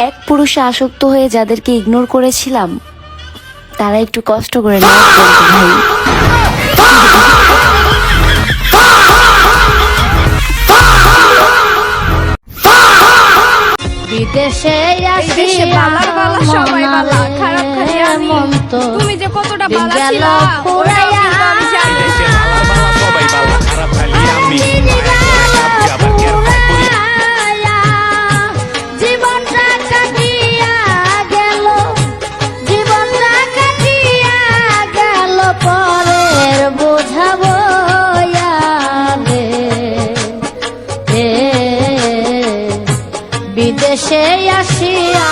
এক পুরুষে আসক্ত হয়ে যাদেরকে ইগনোর করেছিলাম তারা একটু কষ্ট করে না ভাই। বিদেশে বালার বালা সবাই বালা, খারাপ খালি আমি। তুমি যে কতটা বালা ছিলা ওরা কিন্তু আমি জানি। দেশে বালা বালা সবাই বালা, খারাপ খালি আমি। জীবনটা কাটিয়া গেল, জীবনটা কাটিয়া গেল পরের বোঝাবো বিদেশে আসিয়া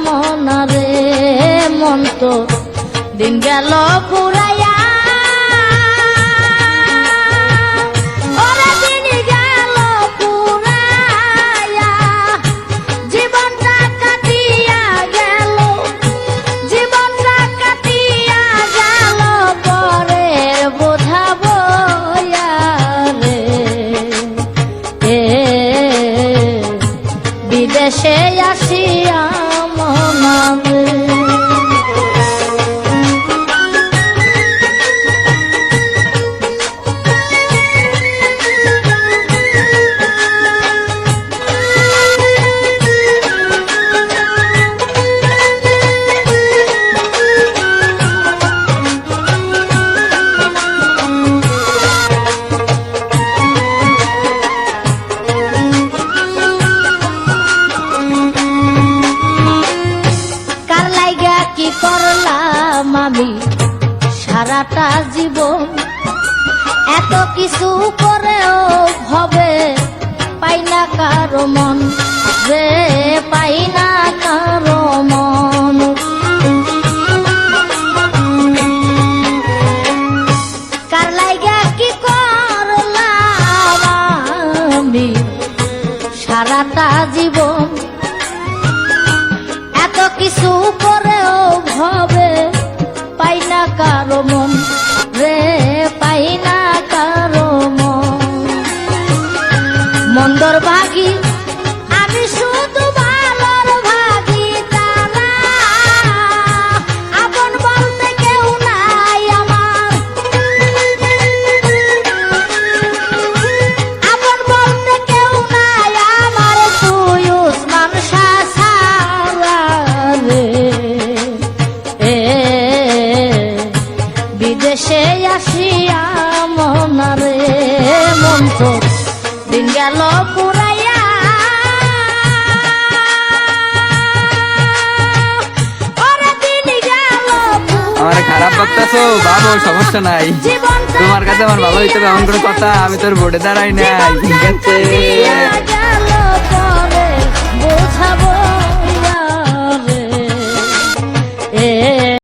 মনারে মন তো দিন গেল পুরাইয়া, ওরে দিন গেল পুরাইয়া, জীবনটা কাটিয়া গেল, জীবনটা কাটিয়া গেল পরের বোঝাবো বিদেশে আসিয়া মনাবে। কি করলাম আমি সারাটা জীবন, এত কিছু করেও ভবে পাই না কারো মন রে, পাই না কারো মন। কার লাইগা কি করলাম আমি সারাটা জীবন, এত কিছু করেও ভবে পাই না কারো মন রে, পাই না কারো মন। মন্দর ভাগী আমি শুধু ভালোর ভাগী, তারা আপন বলতে কেউ নাই আমার, আপন বলতে কেউ নাই আমার, তুই উসমান বিদেশে আসিয়া মনারে মন তো দিন গেল পুরাইয়া, ওরে দিন গেল আমার খারাপ লাগতেছো বাবু, সমস্যা নাই, তোমার কাছে আমার ভালো হইতে এমন কোনো কথা, আমি তোর বোর্ডে দাঁড়াই নাই, ঠিক আছে।